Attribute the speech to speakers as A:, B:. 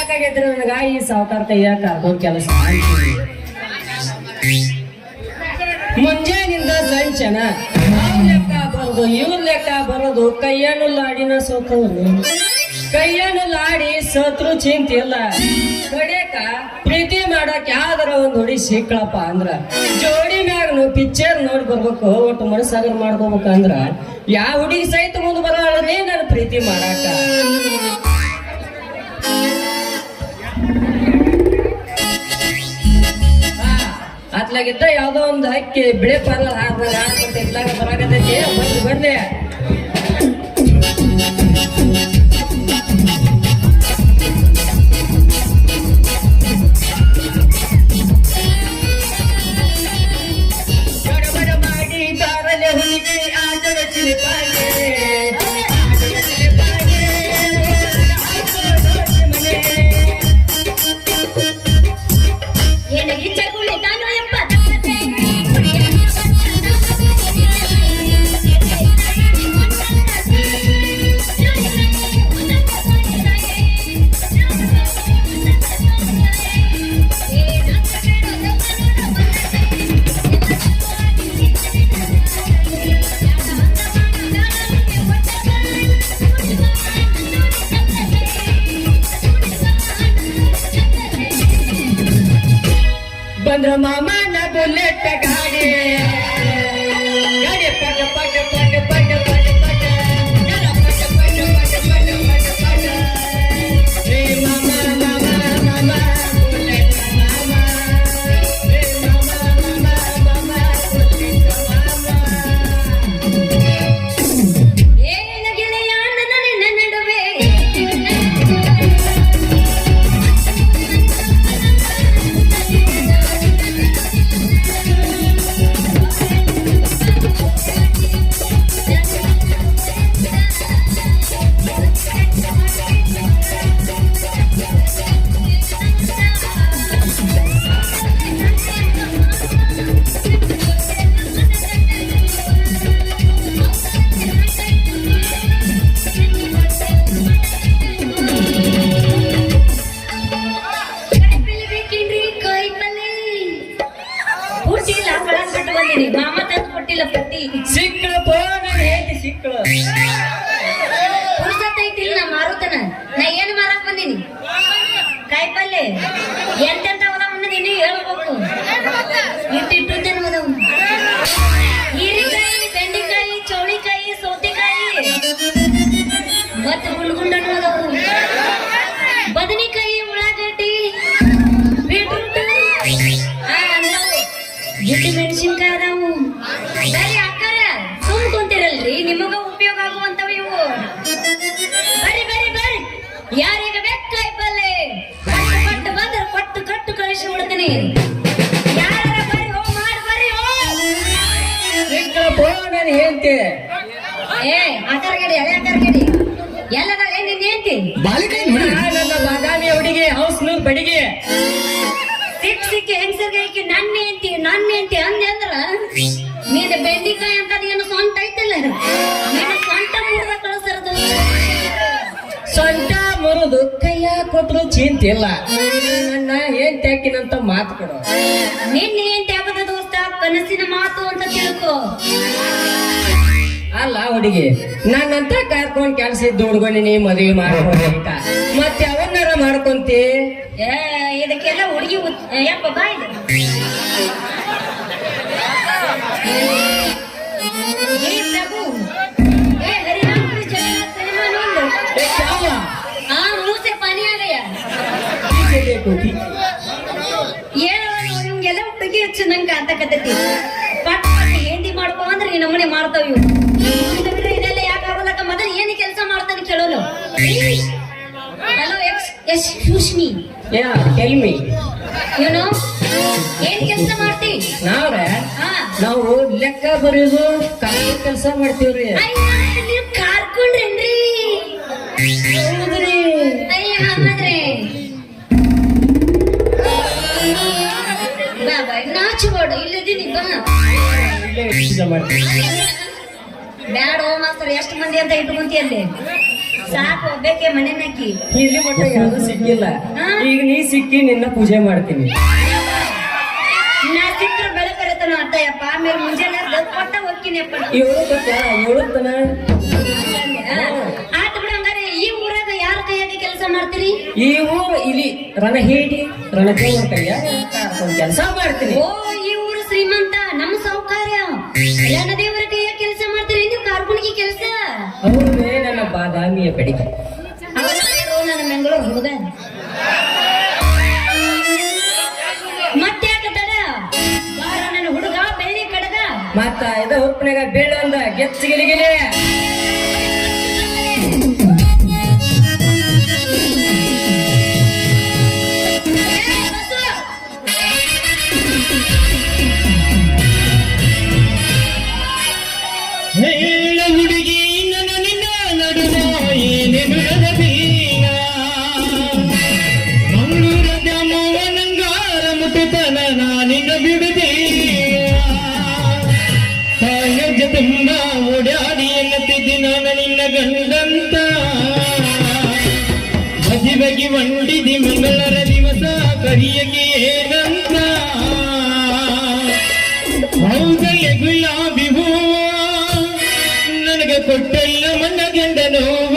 A: ಸಾಕಾಗೈತ್ರಿ ನನಗ ಈ ಸಾವುಕಾರ ಕೈಯ ಕರ್ಕೊಂಡ್ ಕೆಲಸ ಮುಂಜಾನಿಂದ ಸಂಚನ ಅವ್ರ ಲೆಕ್ಕ ಬರೋದು ಇವ್ರ ಲೆಕ್ಕ ಬರೋದು ಕೈಯನ್ನು ಲಾಡಿನ ಸೋತವ್ರು ಕೈಯನ್ನು ಲಾಡಿ ಸತ್ರು ಚಿಂತಿಲ್ಲ ಕಡೆಕ ಪ್ರೀತಿ ಮಾಡಕ್ ಯಾವ್ದಾರ ಒಂದ್ ಹುಡಿ ಸಿಕ್ಕಳಪ್ಪ ಅಂದ್ರ ಜೋಡಿ ಮ್ಯಾಗ ಪಿಕ್ಚರ್ ನೋಡಿ ಬರ್ಬೇಕು ಒಟ್ಟು ಮನಸ್ಸಾಗರ ಮಾಡ್ಕೋಬೇಕಂದ್ರ ಯಾವ ಹುಡುಗಿ ಸಹಿತ ಮುಂದ್ ಬರೋಳೇ ನಾನು ಪ್ರೀತಿ ಮಾಡಾಕ ಅತ್ಲಾಗಿದ್ದ ಯಾವ್ದೋ ಒಂದು ಹಕ್ಕಿ ಬಿಳೆ ಪಾರ್ಲ ಹಾಡ್ದಂಗ ಇತ್ಲಾಗ ಬರಾಕತೈತಿ ಬರ್ಲಿ ಬಂದ್ರ ಮಾಮನ ಬುಲೆಟ್ ಗಾಡಿ ಗಾಡಿ ಪಟ ಪಟ ಪಟ ಪಟ ಪಟ ಪಟ ರೇ ಮಾಮ ಮಾಮ ಮಾಮ ಬುಲೆಟ್ ಮಾಮ ರೇ ಮಾಮ ಮಾಮ ಮಾಮ ಬುಲೆಟ್ ಮಾಮ
B: ಏನ ಗೆಳೆಯ ನನ್ನ ನಡುವೆ ಮಾಮ ತಂದು ಕೊಟ್ಟಿಲ್ಲ ಪಟ್ಟಿ
A: ಸಿಕ್ಕಳು ನಾನು ಹೇಗೆ ಸಿಕ್ಕಳು
B: ಪುರುಸತ್ ಐತಿಲ್ಲ ನಾ ಮಾರುತನ ನಾ ಏನ್ ಮಾರಕ್ ಬಂದೀನಿ ಕಾಯಿಪಲ್ಲೆ ಎಂತೆಂತ ಹೋದ ಅನ್ನೋದಿನ್ನು ಹೇಳ್ಬೇಕು ಇಟ್ಟಿಟ್ಟೇನು ಹೋದವು ಹೀರೆಕಾಯಿ ಬೆಂಡೆಕಾಯಿ ಚೌಳಿಕಾಯಿ ಸೌತೆಕಾಯಿ ಮತ್ತೆ ಗುಂಡ್ಗುಂಡನ್ನು ಹೋದವು ಬದನೆಕಾಯಿ ಉಳ್ಳಾಗಡ್ಡಿ ಬೀಟ್ರೂಟ್ ಗಿಡ್ಡಿ ಮೆಣಸಿನ್ಕಾಯಿ ಅದಾವು ಸರಿ ಅಕ್ಕಾರ ಸುಮ್ ಕುಂತಿರಲ್ರಿ ನಿಮಗ ಉಪಯೋಗ ಆಗುವಂತವ ಇವು ಬರ್ರಿ ಬರ್ರಿ ಬರ್ರಿ ಯಾರೀಗ ಬೇಕಾಯ್ ಬಲ್ಲೆ ಕೊಟ್ಟು ಬಂದ್ರೆ ಕೊಟ್ಟು ಕಟ್ಟು ಕಳಿಸಿ ಬಿಡ್ತೀನಿ ಯಾರ ಬರ್ರಿ ಹೋ ಮಾಡಿ ಬರ್ರಿ ಹೋ
A: ಸಿಕ್ಕಳು ನಾನು ಹೇಳ್ತೆ
B: ಏ ಆಕಾರಗಡಿ ಹಳೆ ಆಕಾರಗಡಿ ಎಲ್ಲದ ಏನೇನ್ ಹೇಳ್ತಿ
A: ನನ್ನ ಬಾದಾಮಿ ಹುಡುಗಿ ಹೌಸ್ ನೂರ್ ಬಡಿಗೆ
B: ಸಿಕ್ಕಿ ಹೆಂಗಸರ್ಗೆ ನನ್ನ ಹೆಂಡತಿ ಅಂದೆ ಅಂದ್ರ ನೀದ ಬೆಂಡಿಕಾಯಿ ಅಂತ ಏನು ಸೊಂಟ ಐತಿಲ್ಲ ನೀನು ಸೊಂಟ ಮುರಿದ ಕಳಿಸಿರೋದು
A: ಸೊಂಟ ಮುರಿದು ಕೈಯ ಕೊಟ್ಟರು ಚಿಂತಿಲ್ಲ ನನ್ನ ಏನ್ ತ್ಯಾಕಿನಂತ ಮಾತು ಕೊಡು
B: ನಿನ್ನ ಹೆಂಡತಿ ಆಗದ ದೋಸ್ತ ಕನಸಿನ ಮಾತು ಅಂತ ತಿಳ್ಕೊ
A: ಅಲ್ಲ ಹುಡುಗಿ ನನ್ನಂತ ಕರ್ಕೊಂಡ್ ಕೆಲಸ ಇದ್ದು ಹುಡ್ಕೊಂಡಿನಿ ಮದುವೆ ಮಾಡ್ಕೊಂಡ ಮತ್ತೆ ಅವನ್ನಾರ ಮಾಡ್ಕೊಂತಿ
B: ಇದಕ್ಕೆಲ್ಲ ಹುಡುಗಿ ಯಪ್ಪ ಬಾ ಇದು ಮೂಸೆ ಪಾನಿ ಆಗಯ್ಯ ಏನೋ ನಿಮ್ಗೆಲ್ಲ ಹುಡುಗಿ ಹೆಚ್ಚು ನಂಗೆ ಕಾಂತಕತ್ತೈತಿ ಪಟ್ ಪಟ್ ಏಂದಿ ಮಾಡ್ಕೊ ಅಂದ್ರೆ ಈ ನಮೂನೆ ಮಾಡ್ತಾವ ಇವು ಇದೆಲ್ಲ ಯಾಕಾಗಲ್ಲಕ್ಕ ಮೊದಲು ಏನು ಕೆಲಸ ಮಾಡ್ತಾನೆ ಕೇಳೋನು ಹಲೋ ಎಕ್ಸ್ಕ್ಯೂಸ್ ಮೀ
A: ಯಾ ಟೆಲ್ ಮೀ
B: ಏನು ಏನ್ ಕೆಲಸ ಮಾಡ್ತಿ
A: ನಾವು ಲೆಕ್ಕ ಬರೆಯೋದು ಕೆಲಸ ಮಾಡ್ತೀವ್ರಿ
B: ನೀವು ಕಾರ್ಕೊಂಡ್ರೇನ್ರಿ
A: ಹೌದ್ರಿ
B: ಅಯ್ಯ ಹಾಗಾದ್ರೆ ಬಾ ಬಾ ನಾಚುಬೇಡ ಇಲ್ಲಿದ್ದೀನಿ ಬಾ
A: ಮಾಡ್ತೀವಿ
B: ಬ್ಯಾಡ ಓ ಮಾಸ್ತರ್ ಎಷ್ಟು ಮಂದಿ ಅಂತ ಇಟ್ಕೊಂತಿ ಅಲ್ಲಿ ಸಾಕು ಒಬ್ಬಕ್ಕೆ ಮನೆನಾಕಿ
A: ಇಲ್ಲಿ ಮಟ್ಟ ಯಾರು ಸಿಕ್ಕಿಲ್ಲ. ಈಗ ನೀ ಸಿಕ್ಕಿ ನಿನ್ನ ಪೂಜೆ ಮಾಡ್ತೀನಿ.
B: ನಾ ಸಿಕ್ಕರು ಬೆಳೆ ಬರತನ ಅತ್ತಯ್ಯಪ್ಪ ಆಮೇಲೆ ಮುಂಜಾನೆ ಕೊಟ್ಟ ಹೋಗ್ತೀನಿಯಪ್ಪ.
A: 7 ತನ
B: ಆತ ಬಿಡ. ಹಂಗಾರೆ ಈ ಊರಾಗ ಯಾರ ಕೈಯಾಗಿ ಕೆಲಸ ಮಾಡ್ತೀರಿ?
A: ಈ ಊರು ಇಲ್ಲಿ ರಣಹೇಡಿ ರಣದೇವರ ಕೈಯಾಗ ಕೆಲಸ ಮಾಡ್ತೀನಿ.
B: ಓ ಈ ಊರು ಶ್ರೀಮಂತ ನಮ್ಮ ಸೌಕರ್ಯ ರಣದೇವರ ಕೈಯಾಗ ಕೆಲಸ ಮಾಡ್ತೀರಿ ನೀವು ಕಾರ್ಕುಣಿಗೆ ಕೆಲಸ.
A: ಅವರೇ ನನ್ನ ಬಾದಾಮಿಯ ಕಡೆಗೆ.
B: ನನ್ನ ಮಂಗಳೂರು ಹುಡುಗ ಮತ್ತೆ ತಡ ಬಾರ ನನ್ನ ಹುಡುಗ ಬೆಳ್ಳಿ ಕಡಗ
A: ಮತ್ತ ಇದ ಹುಪ್ಪನಾಗ ಬೀಳು ಅಂದ ಗೆಚ್ಚಿಗಿಲಿಗಿಲಿ.
C: ಹೇಳ ಹುಡುಗಿ ನನ್ನ ನಿನ್ನ ನಡುವ ಏನೇನು ಬೀನ ಮಂಗಳೂರದ ಮೋವನಂಗಾರ ಮುಟ್ಟುತನ ನಾನಿನ್ನ ಬಿಡುದೀಯ ಕಾಯಜ ತುಂಬ ಓಡಾಡಿ ಎನ್ನುತ್ತಿದ್ದಿ ನಾನು ನಿನ್ನ ಗಂಡಂತ ಮದುವೆಗೆ ಮಂಡಿದಿ ಮಂಗಳರ ದಿವಸ ಕರಿಯಗೆ ಏನಂತ ಹೌದಲ್ಲೇ ಗುಲಾಬಿ ಹೂವ ನನಗೆ ಕೊಟ್ಟೆಲ್ಲ ಮನ್ನ ಗಂಡ ನೋವ